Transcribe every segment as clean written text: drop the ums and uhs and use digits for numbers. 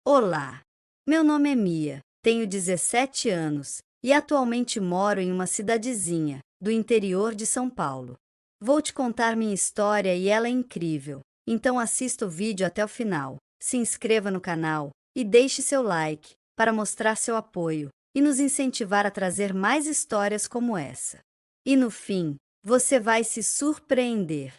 Olá, meu nome é Mia, tenho 17 anos e atualmente moro em uma cidadezinha do interior de São Paulo. Vou te contar minha história e ela é incrível, então assista o vídeo até o final, se inscreva no canal e deixe seu like para mostrar seu apoio e nos incentivar a trazer mais histórias como essa. E no fim, você vai se surpreender.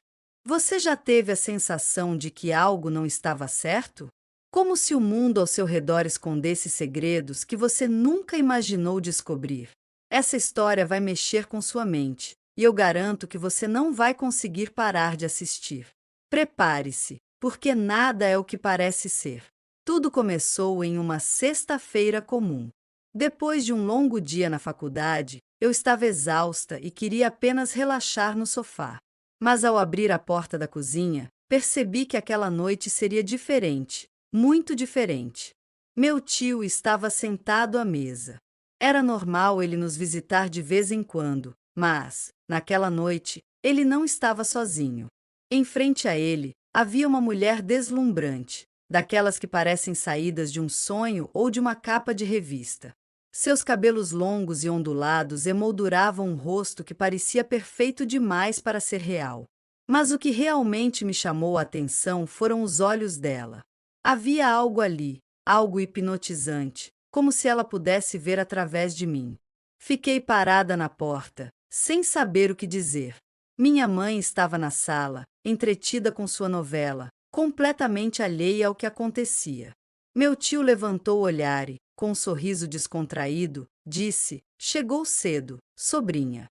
Você já teve a sensação de que algo não estava certo? Como se o mundo ao seu redor escondesse segredos que você nunca imaginou descobrir. Essa história vai mexer com sua mente, e eu garanto que você não vai conseguir parar de assistir. Prepare-se, porque nada é o que parece ser. Tudo começou em uma sexta-feira comum. Depois de um longo dia na faculdade, eu estava exausta e queria apenas relaxar no sofá. Mas ao abrir a porta da cozinha, percebi que aquela noite seria diferente. Muito diferente. Meu tio estava sentado à mesa. Era normal ele nos visitar de vez em quando, mas, naquela noite, ele não estava sozinho. Em frente a ele, havia uma mulher deslumbrante, daquelas que parecem saídas de um sonho ou de uma capa de revista. Seus cabelos longos e ondulados emolduravam um rosto que parecia perfeito demais para ser real. Mas o que realmente me chamou a atenção foram os olhos dela. Havia algo ali, algo hipnotizante, como se ela pudesse ver através de mim. Fiquei parada na porta, sem saber o que dizer. Minha mãe estava na sala, entretida com sua novela, completamente alheia ao que acontecia. Meu tio levantou o olhar e, com um sorriso descontraído, disse: "Chegou cedo, sobrinha."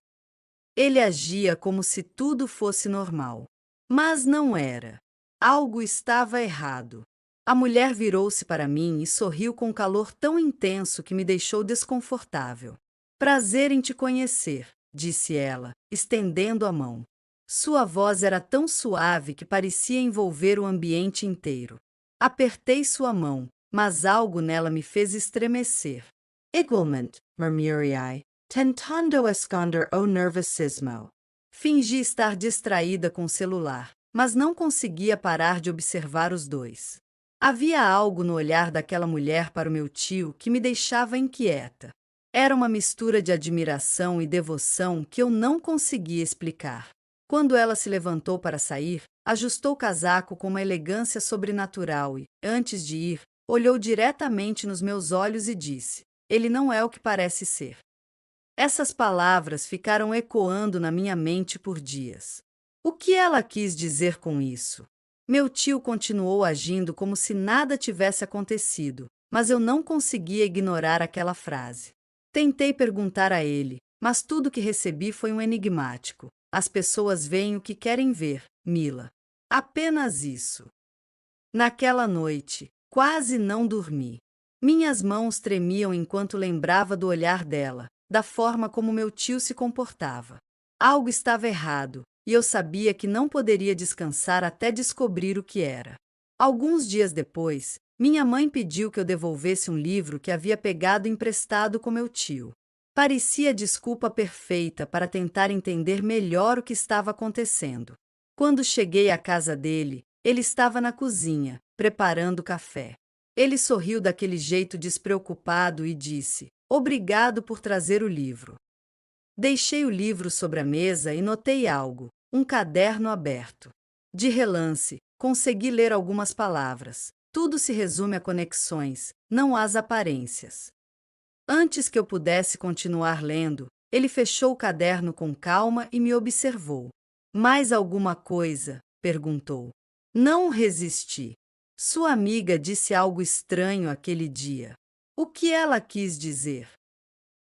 Ele agia como se tudo fosse normal. Mas não era. Algo estava errado. A mulher virou-se para mim e sorriu com um calor tão intenso que me deixou desconfortável. "Prazer em te conhecer", disse ela, estendendo a mão. Sua voz era tão suave que parecia envolver o ambiente inteiro. Apertei sua mão, mas algo nela me fez estremecer. "Igualmente", murmurei, tentando esconder o nervosismo. Fingi estar distraída com o celular, mas não conseguia parar de observar os dois. Havia algo no olhar daquela mulher para o meu tio que me deixava inquieta. Era uma mistura de admiração e devoção que eu não conseguia explicar. Quando ela se levantou para sair, ajustou o casaco com uma elegância sobrenatural e, antes de ir, olhou diretamente nos meus olhos e disse: "Ele não é o que parece ser." Essas palavras ficaram ecoando na minha mente por dias. O que ela quis dizer com isso? Meu tio continuou agindo como se nada tivesse acontecido, mas eu não conseguia ignorar aquela frase. Tentei perguntar a ele, mas tudo que recebi foi um enigmático. "As pessoas veem o que querem ver, Mila." Apenas isso. Naquela noite, quase não dormi. Minhas mãos tremiam enquanto lembrava do olhar dela, da forma como meu tio se comportava. Algo estava errado, e eu sabia que não poderia descansar até descobrir o que era. Alguns dias depois, minha mãe pediu que eu devolvesse um livro que havia pegado emprestado com meu tio. Parecia a desculpa perfeita para tentar entender melhor o que estava acontecendo. Quando cheguei à casa dele, ele estava na cozinha, preparando café. Ele sorriu daquele jeito despreocupado e disse: "Obrigado por trazer o livro." Deixei o livro sobre a mesa e notei algo, um caderno aberto. De relance, consegui ler algumas palavras. Tudo se resume a conexões, não às aparências. Antes que eu pudesse continuar lendo, ele fechou o caderno com calma e me observou. "Mais alguma coisa?" perguntou. Não resisti. Sua amiga disse algo estranho aquele dia. O que ela quis dizer?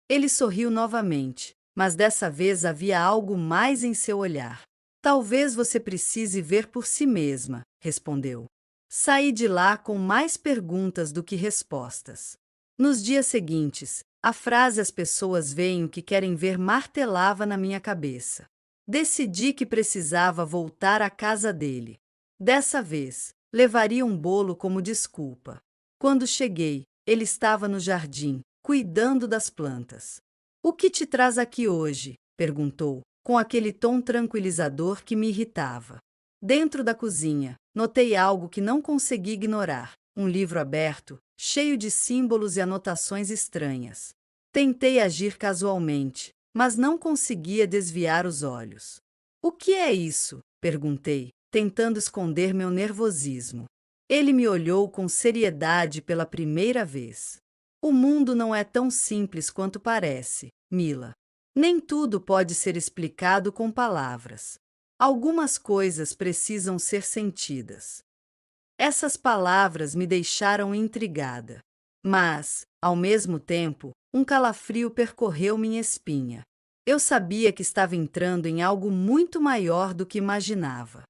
Ele sorriu novamente, mas dessa vez havia algo mais em seu olhar. "Talvez você precise ver por si mesma", respondeu. Saí de lá com mais perguntas do que respostas. Nos dias seguintes, a frase "as pessoas veem o que querem ver" martelava na minha cabeça. Decidi que precisava voltar à casa dele. Dessa vez, levaria um bolo como desculpa. Quando cheguei, ele estava no jardim, cuidando das plantas. "O que te traz aqui hoje?" perguntou, com aquele tom tranquilizador que me irritava. Dentro da cozinha, notei algo que não consegui ignorar: um livro aberto, cheio de símbolos e anotações estranhas. Tentei agir casualmente, mas não conseguia desviar os olhos. O que é isso? Perguntei, tentando esconder meu nervosismo. Ele me olhou com seriedade pela primeira vez. O mundo não é tão simples quanto parece, Mila. Nem tudo pode ser explicado com palavras. Algumas coisas precisam ser sentidas. Essas palavras me deixaram intrigada. Mas, ao mesmo tempo, um calafrio percorreu minha espinha. Eu sabia que estava entrando em algo muito maior do que imaginava.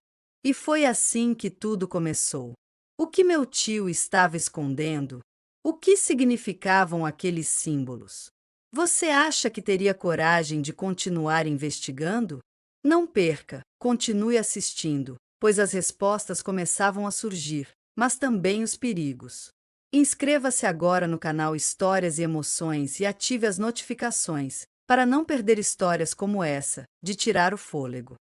E foi assim que tudo começou. O que meu tio estava escondendo? O que significavam aqueles símbolos? Você acha que teria coragem de continuar investigando? Não perca, continue assistindo, pois as respostas começavam a surgir, mas também os perigos. Inscreva-se agora no canal Histórias e Emoções e ative as notificações, para não perder histórias como essa, de tirar o fôlego.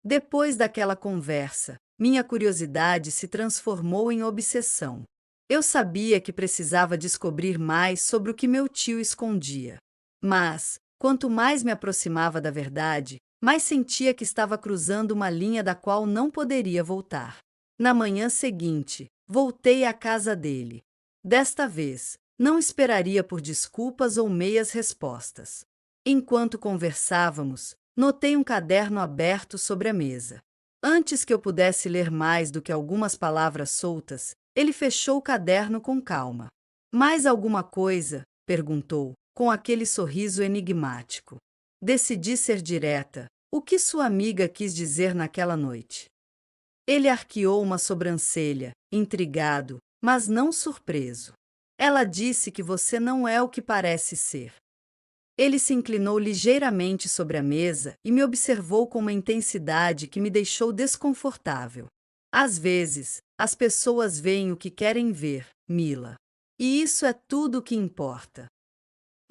Depois daquela conversa, minha curiosidade se transformou em obsessão. Eu sabia que precisava descobrir mais sobre o que meu tio escondia. Mas, quanto mais me aproximava da verdade, mais sentia que estava cruzando uma linha da qual não poderia voltar. Na manhã seguinte, voltei à casa dele. Desta vez, não esperaria por desculpas ou meias respostas. Enquanto conversávamos, notei um caderno aberto sobre a mesa. Antes que eu pudesse ler mais do que algumas palavras soltas, ele fechou o caderno com calma. Mais alguma coisa? Perguntou, com aquele sorriso enigmático. Decidi ser direta. O que sua amiga quis dizer naquela noite? Ele arqueou uma sobrancelha, intrigado, mas não surpreso. Ela disse que você não é o que parece ser. Ele se inclinou ligeiramente sobre a mesa e me observou com uma intensidade que me deixou desconfortável. Às vezes, as pessoas veem o que querem ver, Mila. E isso é tudo o que importa.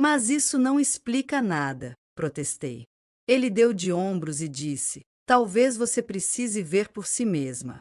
Mas isso não explica nada, protestei. Ele deu de ombros e disse: talvez você precise ver por si mesma.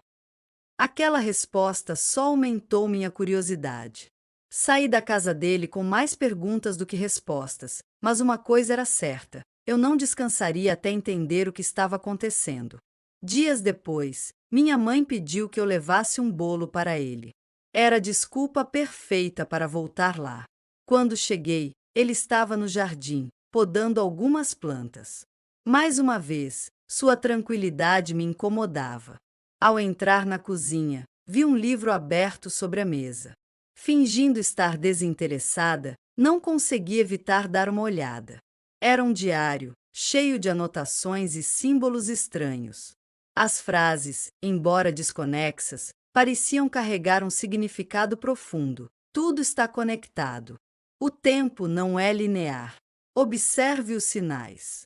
Aquela resposta só aumentou minha curiosidade. Saí da casa dele com mais perguntas do que respostas, mas uma coisa era certa: eu não descansaria até entender o que estava acontecendo. Dias depois, minha mãe pediu que eu levasse um bolo para ele. Era a desculpa perfeita para voltar lá. Quando cheguei, ele estava no jardim, podando algumas plantas. Mais uma vez, sua tranquilidade me incomodava. Ao entrar na cozinha, vi um livro aberto sobre a mesa. Fingindo estar desinteressada, não consegui evitar dar uma olhada. Era um diário, cheio de anotações e símbolos estranhos. As frases, embora desconexas, pareciam carregar um significado profundo. Tudo está conectado. O tempo não é linear. Observe os sinais.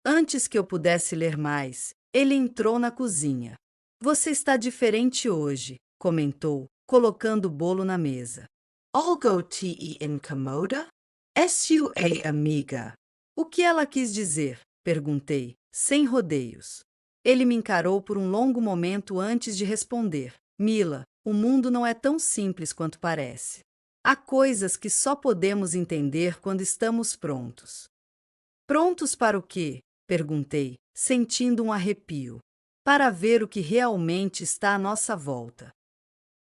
Antes que eu pudesse ler mais, ele entrou na cozinha. Você está diferente hoje, comentou, colocando o bolo na mesa. Algo te incomoda? Sua amiga. O que ela quis dizer? Perguntei, sem rodeios. Ele me encarou por um longo momento antes de responder. Mila, o mundo não é tão simples quanto parece. Há coisas que só podemos entender quando estamos prontos. Prontos para o quê? Perguntei, sentindo um arrepio. Para ver o que realmente está à nossa volta.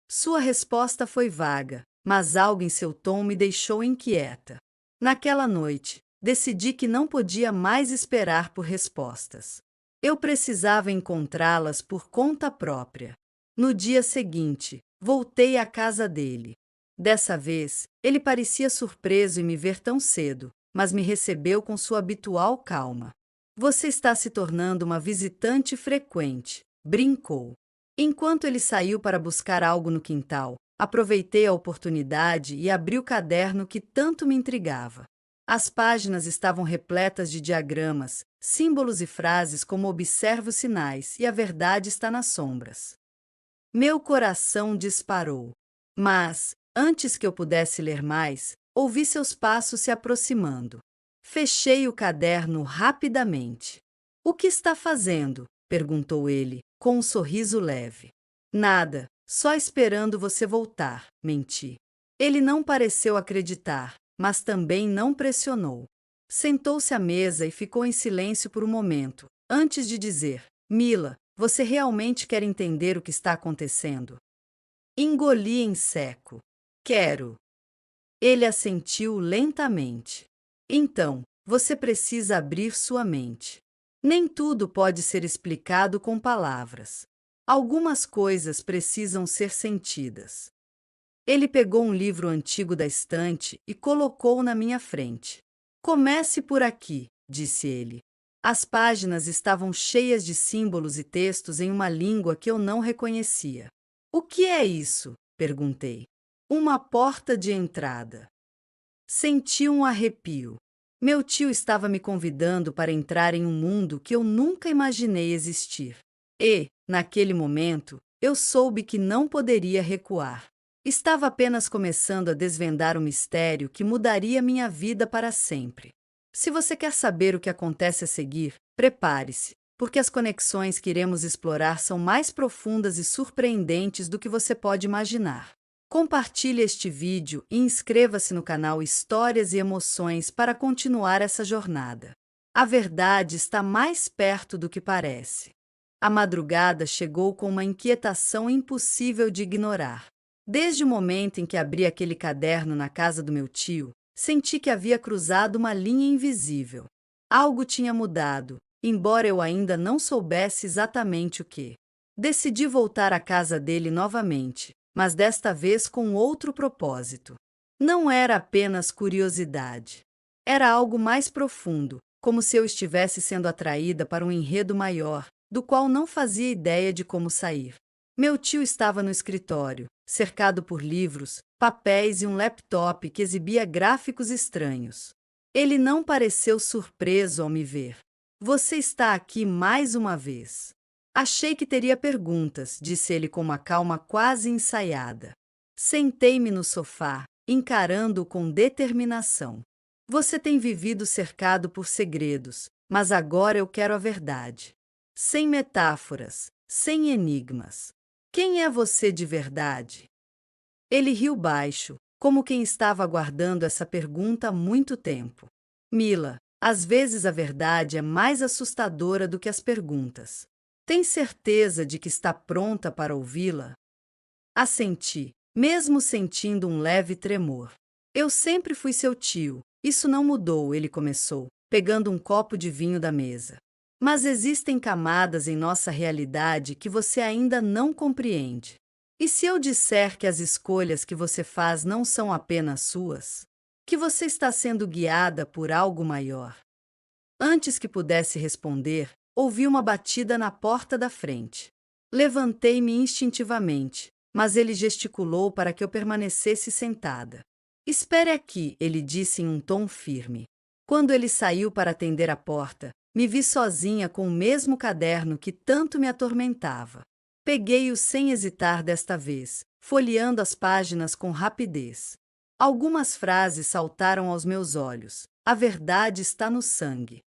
Sua resposta foi vaga, mas algo em seu tom me deixou inquieta. Naquela noite, decidi que não podia mais esperar por respostas. Eu precisava encontrá-las por conta própria. No dia seguinte, voltei à casa dele. Dessa vez, ele parecia surpreso em me ver tão cedo, mas me recebeu com sua habitual calma. Você está se tornando uma visitante frequente, brincou. Enquanto ele saiu para buscar algo no quintal, aproveitei a oportunidade e abri o caderno que tanto me intrigava. As páginas estavam repletas de diagramas, símbolos e frases como observe os sinais e a verdade está nas sombras. Meu coração disparou. Mas, antes que eu pudesse ler mais, ouvi seus passos se aproximando. Fechei o caderno rapidamente. O que está fazendo? Perguntou ele, com um sorriso leve. Nada, só esperando você voltar, menti. Ele não pareceu acreditar, mas também não pressionou. Sentou-se à mesa e ficou em silêncio por um momento, antes de dizer: Mila, você realmente quer entender o que está acontecendo? Engoli em seco. Quero. Ele assentiu lentamente. Então, você precisa abrir sua mente. Nem tudo pode ser explicado com palavras. Algumas coisas precisam ser sentidas. Ele pegou um livro antigo da estante e colocou-o na minha frente. Comece por aqui, disse ele. As páginas estavam cheias de símbolos e textos em uma língua que eu não reconhecia. O que é isso? Perguntei. Uma porta de entrada. Senti um arrepio. Meu tio estava me convidando para entrar em um mundo que eu nunca imaginei existir. E, naquele momento, eu soube que não poderia recuar. Estava apenas começando a desvendar um mistério que mudaria minha vida para sempre. Se você quer saber o que acontece a seguir, prepare-se, porque as conexões que iremos explorar são mais profundas e surpreendentes do que você pode imaginar. Compartilhe este vídeo e inscreva-se no canal Histórias e Emoções para continuar essa jornada. A verdade está mais perto do que parece. A madrugada chegou com uma inquietação impossível de ignorar. Desde o momento em que abri aquele caderno na casa do meu tio, senti que havia cruzado uma linha invisível. Algo tinha mudado, embora eu ainda não soubesse exatamente o que. Decidi voltar à casa dele novamente, mas desta vez com outro propósito. Não era apenas curiosidade. Era algo mais profundo, como se eu estivesse sendo atraída para um enredo maior, do qual não fazia ideia de como sair. Meu tio estava no escritório, cercado por livros, papéis e um laptop que exibia gráficos estranhos. Ele não pareceu surpreso ao me ver. Você está aqui mais uma vez. Achei que teria perguntas, disse ele com uma calma quase ensaiada. Sentei-me no sofá, encarando-o com determinação. Você tem vivido cercado por segredos, mas agora eu quero a verdade. Sem metáforas, sem enigmas. Quem é você de verdade? Ele riu baixo, como quem estava aguardando essa pergunta há muito tempo. Mila, às vezes a verdade é mais assustadora do que as perguntas. Tem certeza de que está pronta para ouvi-la? Assenti, mesmo sentindo um leve tremor. Eu sempre fui seu tio. Isso não mudou, ele começou, pegando um copo de vinho da mesa. Mas existem camadas em nossa realidade que você ainda não compreende. E se eu disser que as escolhas que você faz não são apenas suas? Que você está sendo guiada por algo maior? Antes que pudesse responder, ouvi uma batida na porta da frente. Levantei-me instintivamente, mas ele gesticulou para que eu permanecesse sentada. Espere aqui, ele disse em um tom firme. Quando ele saiu para atender a porta, me vi sozinha com o mesmo caderno que tanto me atormentava. Peguei-o sem hesitar desta vez, folheando as páginas com rapidez. Algumas frases saltaram aos meus olhos. A verdade está no sangue.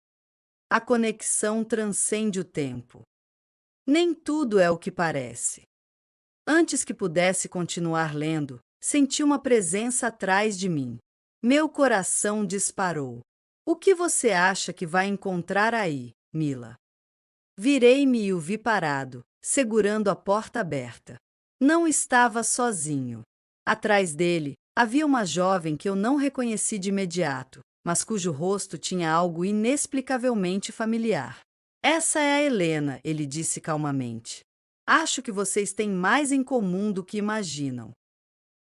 A conexão transcende o tempo. Nem tudo é o que parece. Antes que pudesse continuar lendo, senti uma presença atrás de mim. Meu coração disparou. O que você acha que vai encontrar aí, Mila? Virei-me e o vi parado, segurando a porta aberta. Não estava sozinho. Atrás dele, havia uma jovem que eu não reconheci de imediato, mas cujo rosto tinha algo inexplicavelmente familiar. Essa é a Helena, ele disse calmamente. Acho que vocês têm mais em comum do que imaginam.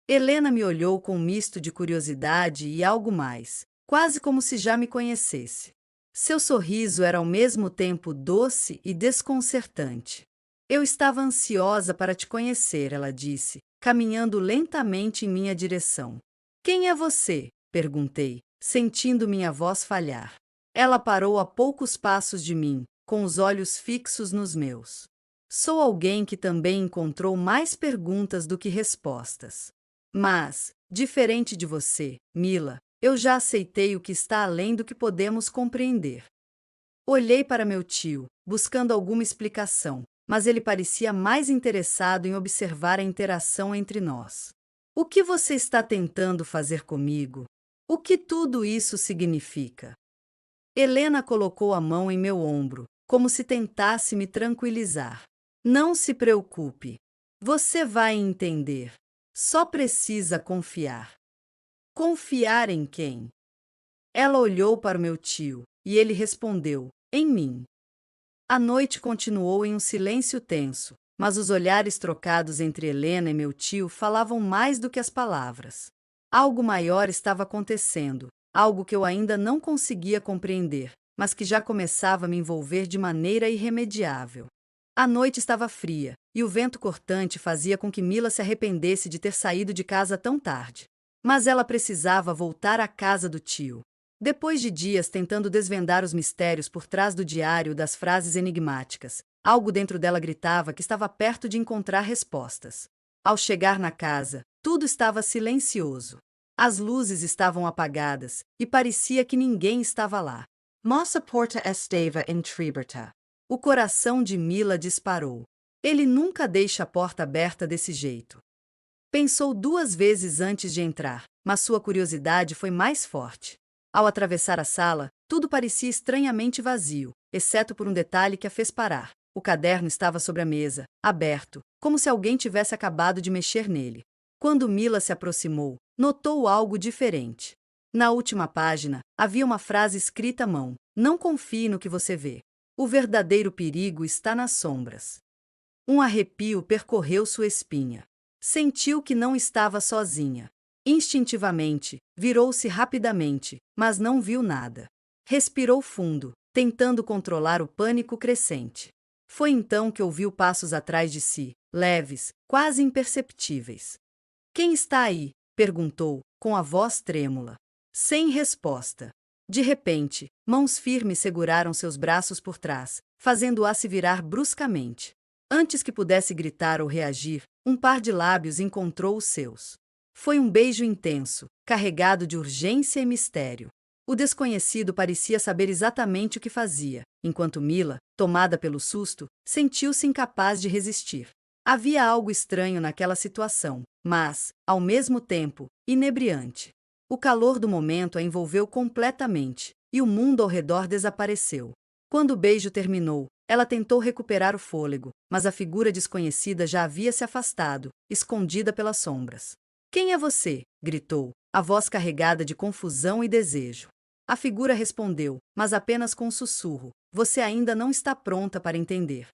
Helena me olhou com um misto de curiosidade e algo mais, quase como se já me conhecesse. Seu sorriso era ao mesmo tempo doce e desconcertante. Eu estava ansiosa para te conhecer, ela disse, caminhando lentamente em minha direção. Quem é você? Perguntei, sentindo minha voz falhar. Ela parou a poucos passos de mim, com os olhos fixos nos meus. Sou alguém que também encontrou mais perguntas do que respostas. Mas, diferente de você, Mila, eu já aceitei o que está além do que podemos compreender. Olhei para meu tio, buscando alguma explicação, mas ele parecia mais interessado em observar a interação entre nós. O que você está tentando fazer comigo? O que tudo isso significa? Helena colocou a mão em meu ombro, como se tentasse me tranquilizar. Não se preocupe. Você vai entender. Só precisa confiar. Confiar em quem? Ela olhou para o meu tio, e ele respondeu: em mim. A noite continuou em um silêncio tenso, mas os olhares trocados entre Helena e meu tio falavam mais do que as palavras. Algo maior estava acontecendo, algo que eu ainda não conseguia compreender, mas que já começava a me envolver de maneira irremediável. A noite estava fria, e o vento cortante fazia com que Mila se arrependesse de ter saído de casa tão tarde. Mas ela precisava voltar à casa do tio. Depois de dias tentando desvendar os mistérios por trás do diário das frases enigmáticas, algo dentro dela gritava que estava perto de encontrar respostas. Ao chegar na casa, tudo estava silencioso. As luzes estavam apagadas e parecia que ninguém estava lá. Moça porta estava entreaberta. O coração de Mila disparou. Ele nunca deixa a porta aberta desse jeito. Pensou 2 vezes antes de entrar, mas sua curiosidade foi mais forte. Ao atravessar a sala, tudo parecia estranhamente vazio, exceto por um detalhe que a fez parar. O caderno estava sobre a mesa, aberto, como se alguém tivesse acabado de mexer nele. Quando Mila se aproximou, notou algo diferente. Na última página, havia uma frase escrita à mão: não confie no que você vê. O verdadeiro perigo está nas sombras. Um arrepio percorreu sua espinha. Sentiu que não estava sozinha. Instintivamente, virou-se rapidamente, mas não viu nada. Respirou fundo, tentando controlar o pânico crescente. Foi então que ouviu passos atrás de si, leves, quase imperceptíveis. Quem está aí? Perguntou, com a voz trêmula. Sem resposta. De repente, mãos firmes seguraram seus braços por trás, fazendo-a se virar bruscamente. Antes que pudesse gritar ou reagir, um par de lábios encontrou os seus. Foi um beijo intenso, carregado de urgência e mistério. O desconhecido parecia saber exatamente o que fazia, enquanto Mila, tomada pelo susto, sentiu-se incapaz de resistir. Havia algo estranho naquela situação, mas, ao mesmo tempo, inebriante. O calor do momento a envolveu completamente, e o mundo ao redor desapareceu. Quando o beijo terminou, ela tentou recuperar o fôlego, mas a figura desconhecida já havia se afastado, escondida pelas sombras. Quem é você? Gritou, a voz carregada de confusão e desejo. A figura respondeu, mas apenas com um sussurro: você ainda não está pronta para entender.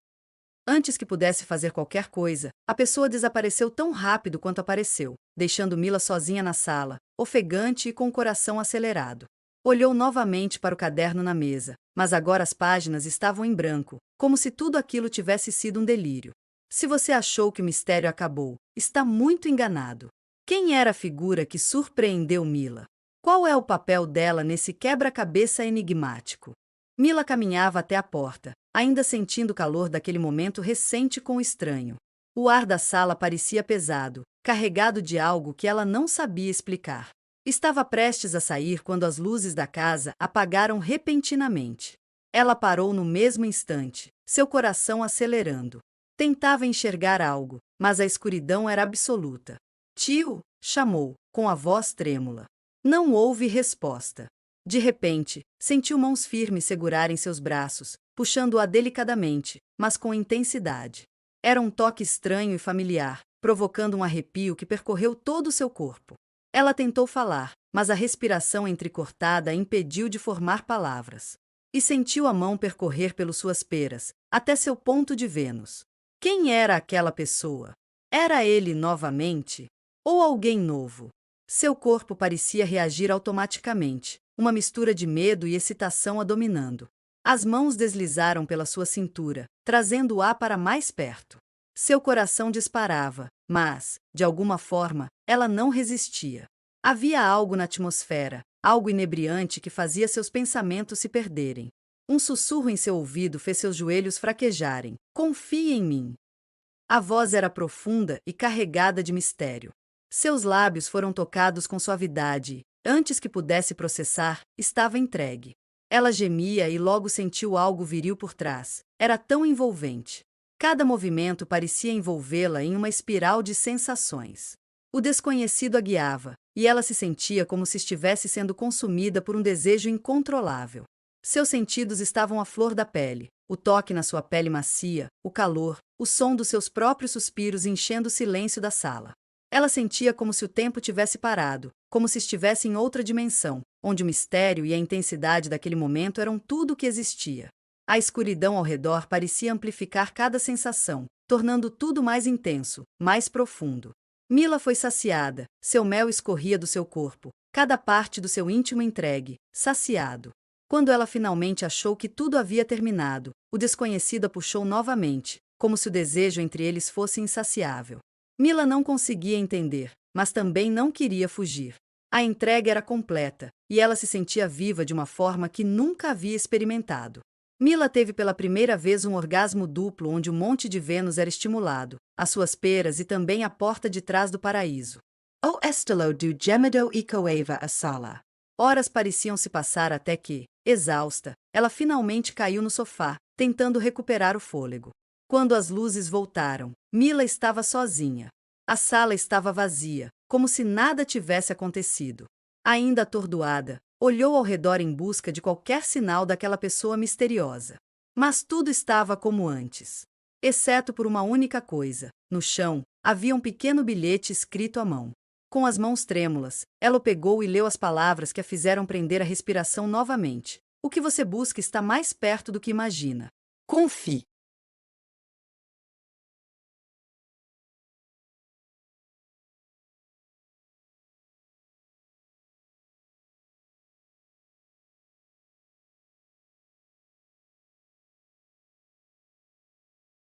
Antes que pudesse fazer qualquer coisa, a pessoa desapareceu tão rápido quanto apareceu, deixando Mila sozinha na sala, ofegante e com o coração acelerado. Olhou novamente para o caderno na mesa, mas agora as páginas estavam em branco, como se tudo aquilo tivesse sido um delírio. Se você achou que o mistério acabou, está muito enganado. Quem era a figura que surpreendeu Mila? Qual é o papel dela nesse quebra-cabeça enigmático? Mila caminhava até a porta, ainda sentindo o calor daquele momento recente com o estranho. O ar da sala parecia pesado, carregado de algo que ela não sabia explicar. Estava prestes a sair quando as luzes da casa apagaram repentinamente. Ela parou no mesmo instante, seu coração acelerando. Tentava enxergar algo, mas a escuridão era absoluta. Tio, chamou, com a voz trêmula. Não houve resposta. De repente, sentiu mãos firmes segurarem seus braços, puxando-a delicadamente, mas com intensidade. Era um toque estranho e familiar, provocando um arrepio que percorreu todo o seu corpo. Ela tentou falar, mas a respiração entrecortada a impediu de formar palavras. E sentiu a mão percorrer pelas suas peras, até seu ponto de Vênus. Quem era aquela pessoa? Era ele novamente? Ou alguém novo? Seu corpo parecia reagir automaticamente, uma mistura de medo e excitação a dominando. As mãos deslizaram pela sua cintura, trazendo-a para mais perto. Seu coração disparava, mas, de alguma forma, ela não resistia. Havia algo na atmosfera, algo inebriante que fazia seus pensamentos se perderem. Um sussurro em seu ouvido fez seus joelhos fraquejarem. Confie em mim. A voz era profunda e carregada de mistério. Seus lábios foram tocados com suavidade e, antes que pudesse processar, estava entregue. Ela gemia e logo sentiu algo viril por trás. Era tão envolvente. Cada movimento parecia envolvê-la em uma espiral de sensações. O desconhecido a guiava, e ela se sentia como se estivesse sendo consumida por um desejo incontrolável. Seus sentidos estavam à flor da pele, o toque na sua pele macia, o calor, o som dos seus próprios suspiros enchendo o silêncio da sala. Ela sentia como se o tempo tivesse parado, como se estivesse em outra dimensão, onde o mistério e a intensidade daquele momento eram tudo o que existia. A escuridão ao redor parecia amplificar cada sensação, tornando tudo mais intenso, mais profundo. Mila foi saciada, seu mel escorria do seu corpo, cada parte do seu íntimo entregue, saciado. Quando ela finalmente achou que tudo havia terminado, o desconhecido a puxou novamente, como se o desejo entre eles fosse insaciável. Mila não conseguia entender, mas também não queria fugir. A entrega era completa, e ela se sentia viva de uma forma que nunca havia experimentado. Mila teve pela primeira vez um orgasmo duplo onde o monte de Vênus era estimulado, as suas peras e também a porta de trás do paraíso. O estilo do gemido e coeva a sala. Horas pareciam se passar até que, exausta, ela finalmente caiu no sofá, tentando recuperar o fôlego. Quando as luzes voltaram, Mila estava sozinha. A sala estava vazia, como se nada tivesse acontecido. Ainda atordoada, olhou ao redor em busca de qualquer sinal daquela pessoa misteriosa. Mas tudo estava como antes. Exceto por uma única coisa: no chão, havia um pequeno bilhete escrito à mão. Com as mãos trêmulas, ela o pegou e leu as palavras que a fizeram prender a respiração novamente. O que você busca está mais perto do que imagina. Confie.